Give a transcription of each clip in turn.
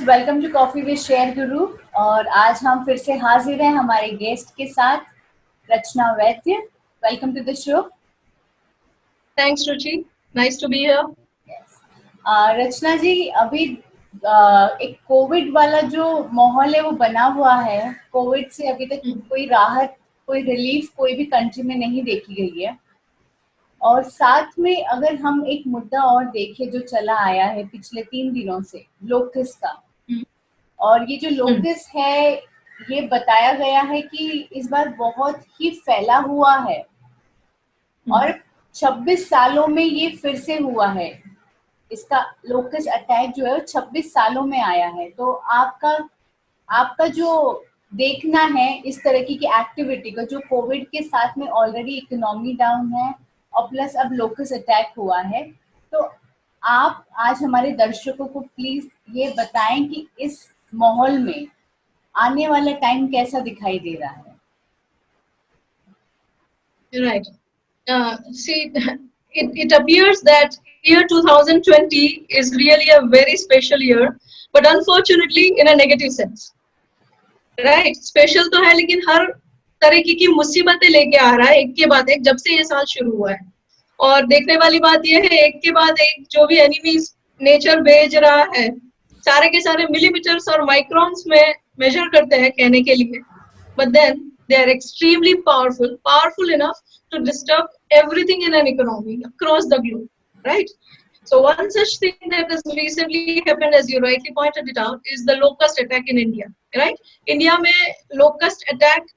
Welcome to coffee with share guru. और आज हम फिर से हाजिर हैं हमारे गेस्ट के साथ, Rachna Vaidya. Welcome to the show. Thanks, Ruchi. Nice to be here. Rachna ji, अभी एक कोविड वाला जो माहौल है वो बना हुआ है। कोविड से अभी तक कोई राहत, कोई रिलीफ कोई भी कंट्री में नहीं देखी गई है। और साथ में अगर हम एक मुद्दा और देखें जो चला आया है पिछले 3 दिनों से, लोकस का। और ये जो लोकस है, ये बताया गया है कि इस बार बहुत ही फैला हुआ है और 26 सालों में ये फिर से हुआ है। इसका लोकस अटैक जो है वो 26 सालों में आया है। तो आपका आपका जो देखना है इस तरह की एक्टिविटी को, जो कोविड के साथ में ऑलरेडी इकोनॉमी डाउन है और प्लस अब लोकस अटैक हुआ है, तो आप आज हमारे दर्शकों को प्लीज ये बताएं कि इस माहौल में आने वाला टाइम कैसा दिखाई दे रहा है। Right. See, it appears that year 2020 is really a very special year, but unfortunately in a negative sense. Right. Special तो है, लेकिन हर तरीके की मुसीबतें लेके आ रहा है एक के बाद एक, जब से ये साल शुरू हुआ है। और देखने वाली बात ये है, एक के बाद एक जो भी एनिमीज नेचर भेज रहा है, सारे के सारे मिलीमीटर्स और माइक्रोन्स में मेजर करते हैं कहने के लिए, but then they are extremely powerful enough to disturb everything in an economy across the globe, right? So one such thing that has recently happened, as you rightly pointed it out, is the locust attack in India, right? India में locust attack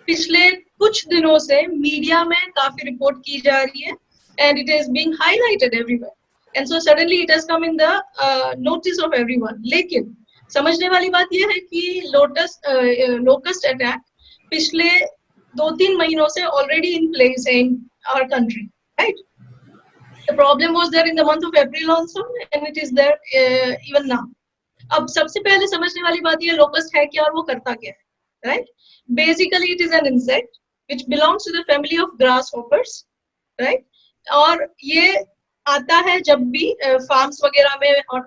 पिछले कुछ दिनों से media में काफी report की जा रही है, and it is being highlighted everywhere, and so suddenly it has come in the notice of everyone. लेकिन समझने वाली बात यह है कि locust attack पिछले 2-3 महीनों से already in place in our country, right? The problem was there in the month of April also, and it is there even now. अब सबसे पहले समझने वाली बात ये locust है क्या और वो करता क्या है, right? Basically it is an insect which belongs to the family of grasshoppers, right? और ये आता है जब भी फार्म्स वगैरह में और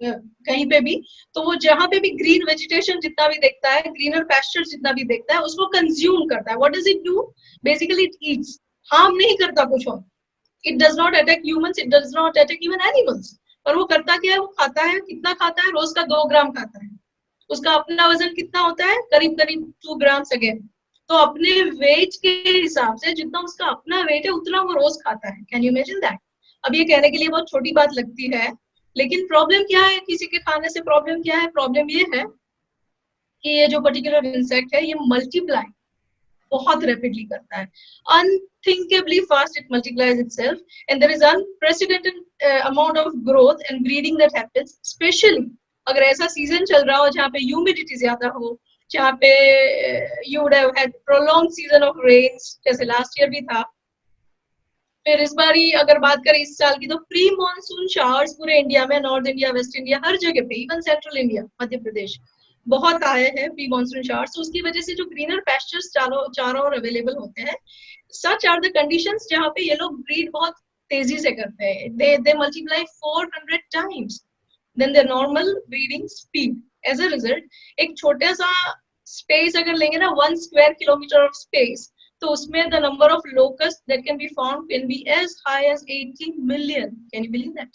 कहीं पे भी, तो वो जहां पे भी ग्रीन वेजिटेशन जितना भी देखता है, ग्रीनर पैस्चर जितना भी देखता है, उसको कंज्यूम करता है। What does it do? Basically it eats, harm नहीं करता कुछ और। It does not attack humans, it does not attack even animals. पर वो करता क्या है? वो खाता है। कितना खाता है? रोज का 2 ग्राम खाता है। उसका अपना वजन कितना होता है? करीब करीब 2 ग्राम्स अगेन। तो अपने वेट के हिसाब से जितना उसका अपना वेट है उतना वो रोज खाता है। Can you imagine that? अब ये कहने के लिए बहुत छोटी बात लगती है, लेकिन प्रॉब्लम क्या है? किसी के खाने से प्रॉब्लम क्या है? प्रॉब्लम ये है कि ये जो पर्टिकुलर इंसेक्ट है ये मल्टीप्लाई बहुत रैपिडली करता है, unthinkably fast it multiplies itself, and there is unprecedented amount of growth and breeding that happens, especially अगर ऐसा सीजन चल रहा हो जहाँ पे ह्यूमिडिटी ज्यादा हो, जहाँ पे you would have had prolonged season of rains, जैसे लास्ट ईयर भी था। फिर इस बार ही अगर बात करें इस साल की, तो प्री मॉनसून शावर्स पूरे इंडिया में, नॉर्थ इंडिया, वेस्ट इंडिया, हर जगह पे, even central India, Madhya Pradesh, बहुत आए हैं प्री मॉनसून शावर्स। तो उसकी वजह से जो ग्रीनर पैस्चर्स चारों ओर अवेलेबल होते हैं, सच आर द कंडीशंस जहाँ पे ये लोग ब्रीड बहुत तेजी से करते हैं। They multiply 400 times then their normal breeding speed. As a result एक छोटा सा स्पेस अगर लेंगे ना, 1 स्क्वायर किलोमीटर ऑफ स्पेस, तो उसमें the number of locust that can be found can be as high as 18 million. Can you believe that?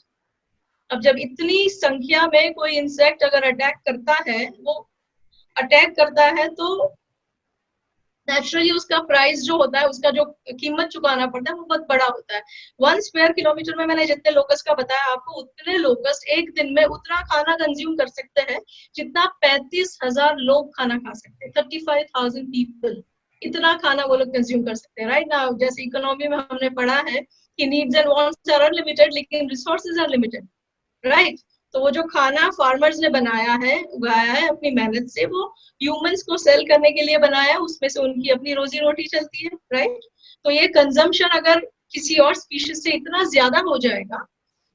अब जब इतनी संख्या में कोई इंसेक्ट अगर अटैक करता है, तो नेचुरली उसका प्राइस जो होता है, उसका जो कीमत चुकाना पड़ता है, वो बहुत बड़ा होता है। 1 स्क्वायर किलोमीटर में मैंने जितने लोकस्ट का बताया आपको, उतने लोकस्ट एक दिन में उतना खाना कंज्यूम कर सकते हैं जितना 35,000 लोग खाना खा सकते हैं। 35,000 पीपल इतना खाना वो लोग कंज्यूम कर सकते हैं। राइट नाउ जैसे इकोनॉमी में हमने पढ़ा है कि needs and wants are unlimited, लेकिन रिसोर्सेज आर लिमिटेड, राइट? तो वो जो खाना फार्मर्स ने बनाया है, उगाया है अपनी मेहनत से, वो ह्यूमंस को सेल करने के लिए बनाया है, उसमें से उनकी अपनी रोजी रोटी चलती है, राइट? तो ये कंजम्पशन अगर किसी और स्पीशीज से इतना ज्यादा हो जाएगा,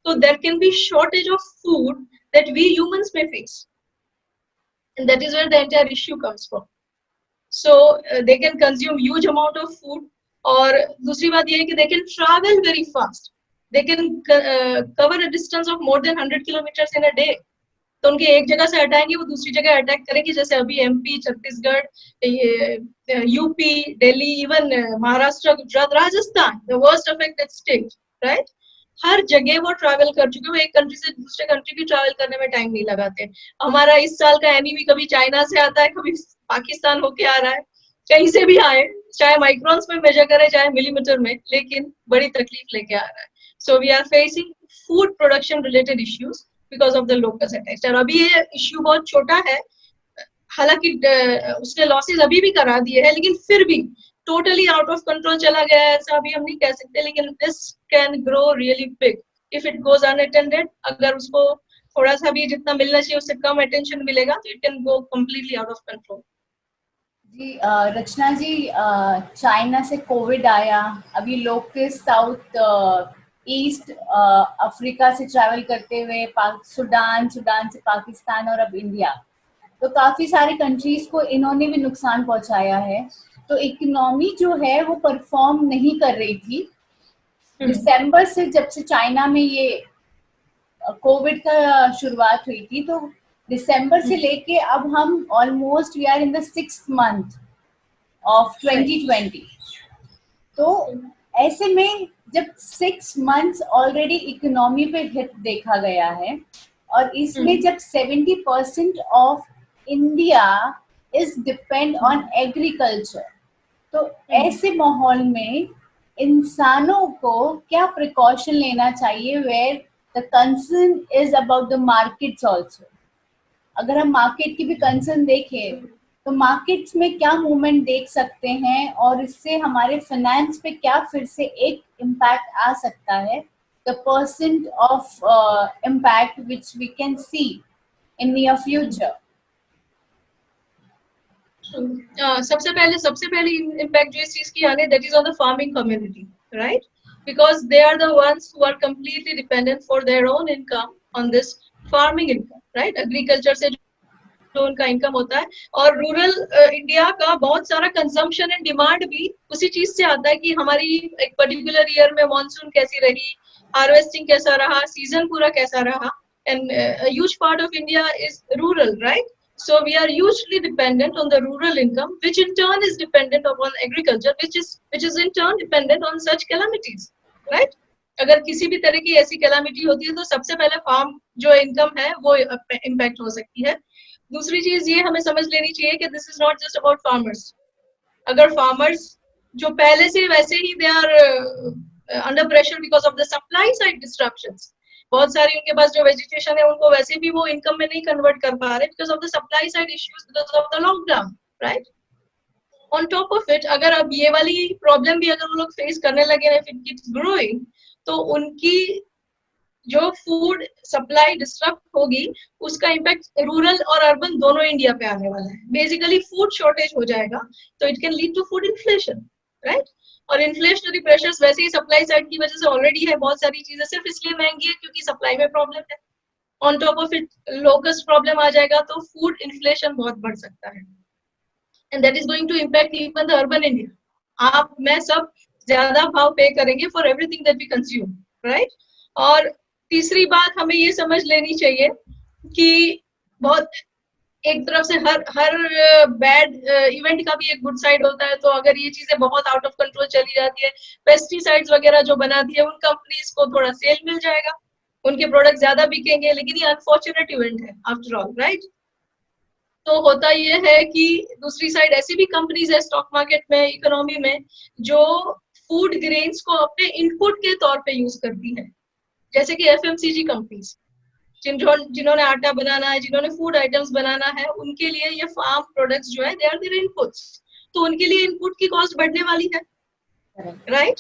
तो there can be shortage of food that we humans may face, and that is where the entire issue comes from. So they can consume huge amount of food, और दूसरी बात ये है कि they can travel very fast, they can cover a distance of more than 100 kilometers in a day. तो उनके एक जगह से हटाएंगे, वो दूसरी जगह अटैक करेंगे, जैसे अभी एमपी, छत्तीसगढ़, ये UP, Delhi, even Maharashtra, Gujarat, Rajasthan, the worst affected state, right? हर जगह वो ट्रैवल कर चुके, वो एक कंट्री से दूसरे कंट्री भी ट्रैवल करने में टाइम नहीं लगाते। हमारा इस साल का एनीमी कभी चाइना से आता है, कभी पाकिस्तान होके आ रहा है, कहीं से भी आए, चाहे माइक्रोन्स में मेजर करे चाहे मिलीमीटर में, लेकिन बड़ी तकलीफ लेके आ रहा है। So we are facing food production related issues because of the locus attacks. और अभी ये इश्यू बहुत छोटा है, हालांकि उसने लॉसेस अभी भी करा दिए हैं, लेकिन फिर भी टोटली आउट ऑफ कंट्रोल चला गया है ऐसा अभी हम नहीं कह सकते, लेकिन this can grow really big if it goes unattended. अगर उसको थोड़ा सा भी जितना मिलना चाहिए उससे कम अटेंशन मिलेगा तो it can go completely out of control. जी रचना जी, चाइना से कोविड आया, अभी लोग के साउथ ईस्ट अफ्रीका से ट्रैवल करते हुए सुडान से पाकिस्तान और अब इंडिया, तो काफी सारे कंट्रीज को इन्होंने भी नुकसान पहुंचाया है। तो इकोनॉमी जो है वो परफॉर्म नहीं कर रही थी। दिसंबर से, जब से चाइना में ये कोविड का शुरुआत हुई थी, तो दिसंबर से लेके अब हम almost we are in the 6th month of 2020। तो ऐसे में जब 6 months ऑलरेडी इकोनॉमी पे हिट देखा गया है, और इसमें जब 70% of India is depend on agriculture, तो ऐसे माहौल में इंसानों को क्या प्रिकॉशन लेना चाहिए, where the concern is about the markets also. अगर हम मार्केट की भी कंसर्न देखें तो मार्केट्स में क्या मूवमेंट देख सकते हैं, और इससे हमारे फाइनेंस पे क्या फिर से एक इम्पैक्ट आ सकता है, the percent of impact which we can see in near future. सबसे पहले इम्पैक्ट जो इस चीज की आने, that is on the farming community, right? Because they are the ones who are completely dependent for their own income on this farming income, right? Agriculture से जो उनका इनकम होता है, और रूरल इंडिया का बहुत सारा कंजम्पशन एंड डिमांड भी उसी चीज से आता है कि हमारी एक पर्टिकुलर ईयर में मॉनसून कैसी रही, हार्वेस्टिंग कैसा रहा, सीजन पूरा कैसा रहा, and huge part of India is rural, right? So we are hugely dependent on the rural income, which in turn is dependent upon agriculture, which is in turn dependent on such calamities, right? अगर किसी भी तरह की ऐसी calamity होती है तो सबसे पहले फार्म जो इनकम है वो इम्पैक्ट हो सकती है। दूसरी चीज ये हमें समझ लेनी चाहिए कि this is not just about farmers. अगर फार्मर्स जो पहले से वैसे ही they are under pressure because of the supply side disruptions, बहुत सारी उनके पास जो वेजिटेशन है उनको वैसे भी वो इनकम में नहीं कन्वर्ट कर पा रहे because of the supply side issues, because of the lockdown, right? On top of it, अगर अब ये वाली प्रॉब्लम भी अगर वो लोग फेस करने लगे, इफ इट कीप्स ग्रोइंग, तो उनकी जो फूड सप्लाई डिस्टर्ब होगी उसका इम्पैक्ट रूरल और अर्बन दोनों इंडिया पे आने वाला है। बेसिकली फूड शॉर्टेज हो जाएगा, तो it can lead to food inflation, right? और इन्फ्लेशनरी प्रेशर्स वैसे ही सप्लाई साइड की वजह से ऑलरेडी है, बहुत सारी चीजें सिर्फ इसलिए महंगी है क्योंकि सप्लाई में प्रॉब्लम है। On top of it locust problem आ जाएगा तो फूड इन्फ्लेशन बहुत बढ़ सकता है, and that is going to impact even the urban India. आप मैं सब ज्यादा भाव पे करेंगे for everything that we consume, right? और तीसरी बात हमें ये समझ लेनी चाहिए कि बहुत एक तरफ से हर बैड इवेंट का भी एक गुड साइड होता है। तो अगर ये चीजें बहुत आउट ऑफ कंट्रोल चली जाती है, पेस्टिसाइड्स वगैरह जो बनाती है उन कंपनीज को थोड़ा सेल मिल जाएगा, उनके प्रोडक्ट ज्यादा बिकेंगे, लेकिन ये अनफॉर्चुनेट इवेंट है आफ्टर ऑल, राइट? तो होता ये है कि दूसरी साइड ऐसी भी कंपनीज है स्टॉक मार्केट में, इकोनॉमी में, जो फूड ग्रेन्स को अपने इनपुट के तौर पे यूज करती है, जैसे कि एफएमसीजी कंपनीज, जिन्होंने आटा बनाना है, जिन्होंने फूड आइटम्स बनाना है, उनके लिए ये फार्म प्रोडक्ट्स जो है दे आर देयर इनपुट्स, तो उनके लिए इनपुट की कॉस्ट बढ़ने वाली है, राइट?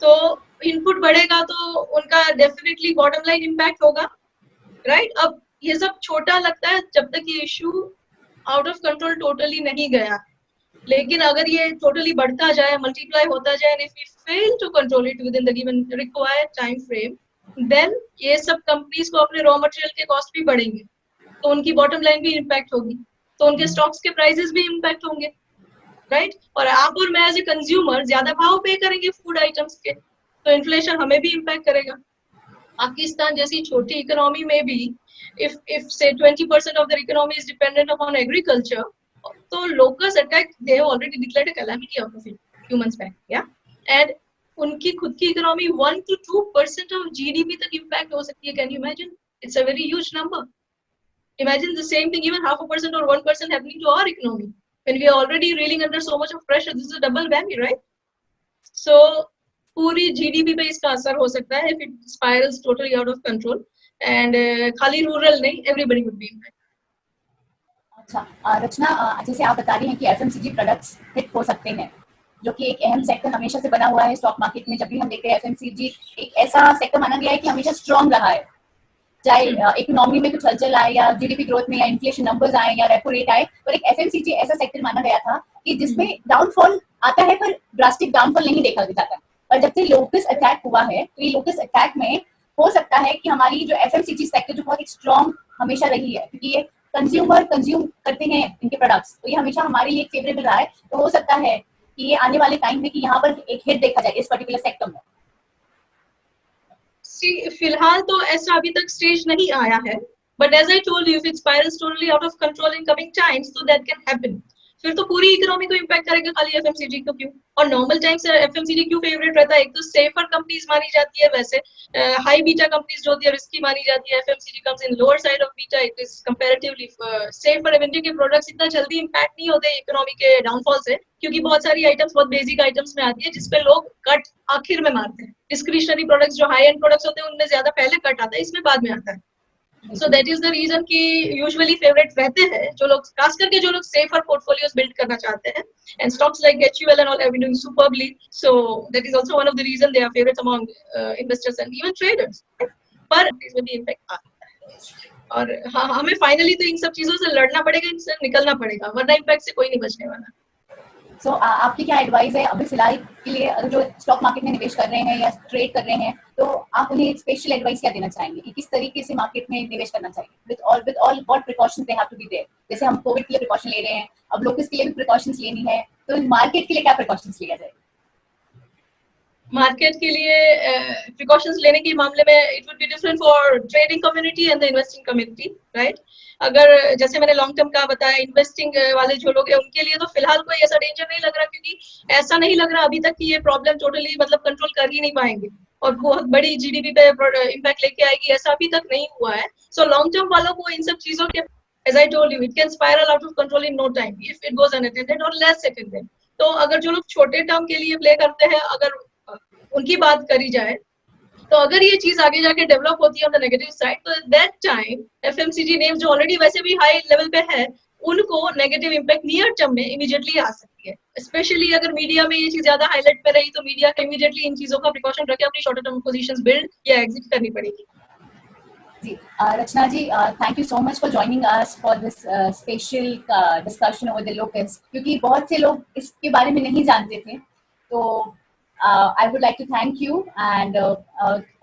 तो इनपुट बढ़ेगा तो उनका डेफिनेटली बॉटम लाइन इम्पैक्ट होगा, राइट? अब ये सब छोटा लगता है जब तक ये issue out of control totally नहीं गया, लेकिन अगर ये टोटली बढ़ता जाए, मल्टीप्लाई होता जाए, if we fail to control it within the given required time frame, then ये सब कंपनीज को अपने रॉ मटेरियल के कॉस्ट भी बढ़ेंगे, तो उनकी बॉटम लाइन भी इम्पैक्ट होगी, तो उनके स्टॉक्स के प्राइसेस भी इम्पैक्ट होंगे, राइट? और आप और मैं एज ए कंज्यूमर ज्यादा भाव पे करेंगे फूड आइटम्स के, तो इन्फ्लेशन हमें भी इम्पैक्ट करेगा। पाकिस्तान जैसी छोटी इकोनॉमी में भी if say 20% of their economy is dependent upon agriculture, so locust attack, they have already declared a calamity out of it few months back, yeah, and उनकी खुद की इकोनॉमी 1 to 2% of GDP तक impact हो सकती है. Can you imagine? It's a very huge number. Imagine the same thing, even 0.5% or 1% happening to our economy when we are already reeling under so much of pressure. This is a double whammy, right? So पूरी GDP पे इसका असर हो सकता है if it spirals totally out of control, and खाली rural नहीं, everybody would be impacted. अच्छा रचना, जैसे आप बता रही हैं कि एफएमसीजी प्रोडक्ट्स हिट हो सकते हैं, जो कि एक अहम सेक्टर हमेशा से बना हुआ है स्टॉक मार्केट में. जब भी हम देखते हैं एफएमसीजी एक ऐसा सेक्टर माना गया है कि हमेशा स्ट्रांग रहा है, चाहे इकोनॉमी में कुछ हलचल आए या जीडीपी ग्रोथ में या इन्फ्लेशन नंबर्स आए या रेपो रेट आए, पर एक एफएमसीजी ऐसा सेक्टर माना गया था कि जिसमें डाउनफॉल आता है पर ड्रास्टिक डाउनफॉल नहीं देखा जाता. और जब से लोकस अटैक हुआ है, तो ये लोकस अटैक में हो सकता है कि हमारी जो एफएमसीजी सेक्टर जो बहुत स्ट्रांग हमेशा रही है, क्योंकि ये कंज्यूमर कंज्यूम करते हैं इनके प्रोडक्ट्स, तो ये हमेशा हमारे लिए फेवरेबल रहा है. तो हो सकता है कि ये आने वाले टाइम में कि यहाँ पर एक हिट देखा जाए इस पर्टिकुलर सेक्टर में. फिलहाल तो ऐसा अभी तक स्टेज नहीं आया है, but as I told you, if it spirals totally out of control in coming times, तो दैट कैन हैपन. फिर तो पूरी इकोनॉमी को इम्पैक्ट करेगा, खाली एफएमसीजी को क्यों? और नॉर्मल टाइम से एफएमसीजी क्यों फेवरेट रहता है? एक तो सेफर कंपनीज मानी जाती है, वैसे हाई बीटा कंपनीज जो होती है रिस्की मानी जाती है. FMCG comes in lower side of beta, it is comparatively safer. Inventory के प्रोडक्ट्स इतना जल्दी इम्पैक्ट नहीं होते इकोनॉमी के डाउनफॉल से, क्योंकि बहुत सारी आइटम्स बहुत बेसिक आइटम्स में आती है जिसपे लोग कट आखिर में मारते हैं. डिस्क्रिशनरी प्रोडक्ट्स जो हाई एंड प्रोडक्ट्स होते हैं उनमें ज्यादा पहले कट आता है, इसमें बाद में आता है. So that is the reason कि usually favorite रहते हैं जो लोग, खास करके जो लोग safer portfolios build करना चाहते हैं, and stocks like HUL and all have been doing superbly. So that is also one of the reason they are favorites among investors and even traders. पर इसमें भी impact आता है, और हाँ, हमें finally तो इन सब चीजों से लड़ना पड़ेगा, इनसे निकलना पड़ेगा, वरना impact से कोई नहीं बचने वाला. So, आपकी क्या एडवाइस है अभी फिलहाल के लिए, जो स्टॉक मार्केट में निवेश कर रहे हैं या ट्रेड कर रहे हैं, तो आप उन्हें एक स्पेशल एडवाइस क्या देना चाहेंगे कि किस तरीके से मार्केट में निवेश करना चाहिए, with all what precautions they have to be there? जैसे हम कोविड के लिए प्रिकॉशन ले रहे हैं, अब लोकस के लिए भी प्रिकॉशंस लेनी है, तो मार्केट के लिए क्या प्रिकॉशंस लिया जाए? मार्केट के लिए प्रिकॉशंस लेने के मामले में it would be different for trading community and the investing community, right? अगर जैसे मैंने लॉन्ग टर्म का बताया, इन्वेस्टिंग वाले जो लोग हैं उनके लिए तो फिलहाल कोई ऐसा डेंजर नहीं लग रहा, क्योंकि ऐसा नहीं लग रहा अभी तक कि ये प्रॉब्लम टोटली मतलब कंट्रोल कर ही नहीं पाएंगे और बहुत बड़ी जीडीपी पे इम्पैक्ट लेके आएगी, ऐसा अभी तक नहीं हुआ है. सो लॉन्ग टर्म वालों को इन सब चीजों के, as I told you, it can spiral out of control in no time if it goes unattended और लेस अटेंडेड. तो अगर जो लोग छोटे टर्म के लिए प्ले करते हैं, अगर उनकी बात करी जाए, तो अगर ये चीज आगे जाके डेवलप होती है ऑन द नेगेटिव साइड, तो दैट टाइम एफएमसीजी नेम्स जो ऑलरेडी वैसे भी हाई लेवल पे है, उनको नेगेटिव इंपैक्ट नियर टर्म में इमीडिएटली आ सकती है. स्पेशली अगर मीडिया में ये चीज ज्यादा हाईलाइट पे रही, तो मीडिया को इमीडिएटली इन चीजों का प्रिकॉशन रख के अपनी शॉर्ट टर्म पोजीशंस बिल्ड या एग्जिट करनी पड़ेगी. जी, Rachna ji, thank you so much for joining us for this special discussion over the locust, क्योंकि बहुत से लोग इसके बारे में नहीं जानते थे. तो I would like to thank you, and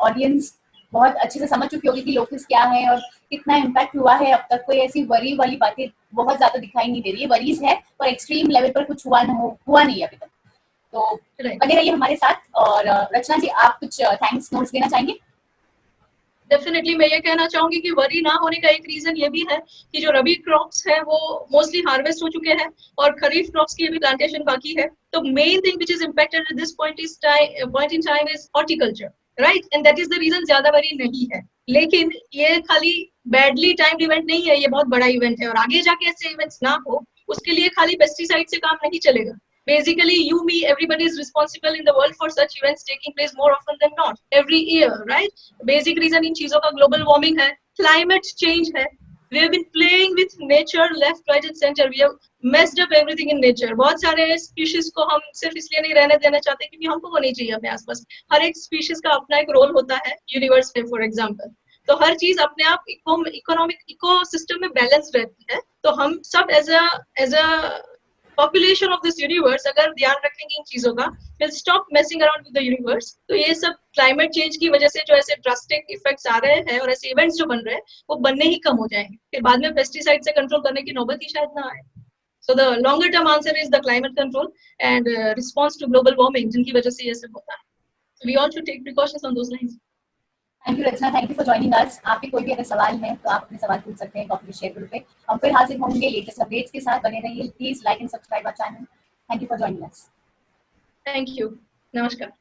audience बहुत अच्छे से समझ चुकी होगी कि लोकस क्या है और कितना इम्पैक्ट हुआ है. अब तक कोई ऐसी वरी वाली बातें बहुत ज्यादा दिखाई नहीं दे रही है. वरीज है पर एक्सट्रीम लेवल पर कुछ हुआ नहीं अभी तक. तो बने रहिए हमारे साथ. और रचना जी, आप कुछ थैंक्स नोट्स देना चाहेंगे? डेफिनेटली मैं ये कहना चाहूंगी कि वरी ना होने का एक रीजन ये भी है कि जो रबी क्रॉप्स है वो मोस्टली हार्वेस्ट हो चुके हैं और खरीफ क्रॉप्स की अभी प्लांटेशन बाकी है. तो main thing which is impacted at this point in time is horticulture, right? And that is the reason ज्यादा वरी नहीं है. लेकिन ये खाली बैडली टाइम्ड इवेंट नहीं है, ये बहुत बड़ा इवेंट है, और आगे जाके ऐसे इवेंट्स ना हो उसके लिए खाली पेस्टिसाइड से काम नहीं चलेगा. Basically, you, me, everybody is responsible in the world for such events taking place more often than not every year, right? Basic reason इन चीजों का global warming है, climate change है. We have been playing with nature left, right and center. We have messed up everything in nature. बहुत सारे species को हम सिर्फ इसलिए नहीं रहने देना चाहते क्योंकि हमको वो नहीं चाहिए अपने आसपास. हर एक species का अपना एक रोल होता है यूनिवर्स में, फॉर एग्जाम्पल. तो हर चीज अपने आप इकोनॉमिक इकोसिस्टम में बैलेंस रहती है. तो हम सब as a population of this universe अगर ध्यान रखेंगे इन चीजों का, will stop messing around with the universe. तो ये सब क्लाइमेट चेंज की वजह से जो ऐसे ड्रास्टिक इफेक्ट्स आ रहे हैं और ऐसे इवेंट्स जो बन रहे हैं वो बनने ही कम हो जाएंगे. फिर बाद में पेस्टिसाइड से कंट्रोल करने की नौबत ही शायद ना आए. So the longer term answer is the climate control and response to global warming, जिनकी वजह से ये सब होता है. So we all should take precautions on those lines. Thank you Rachna, thank you for joining us. आपके कोई भी अगर सवाल है तो आप अपने सवाल पूछ सकते हैं कॉफी शेयर ग्रुप पे। हम फिर हाजिर होंगे लेटेस्ट अपडेट्स के साथ, बने रहिए। Please like and subscribe our channel. Thank you for joining us. Thank you, नमस्कार।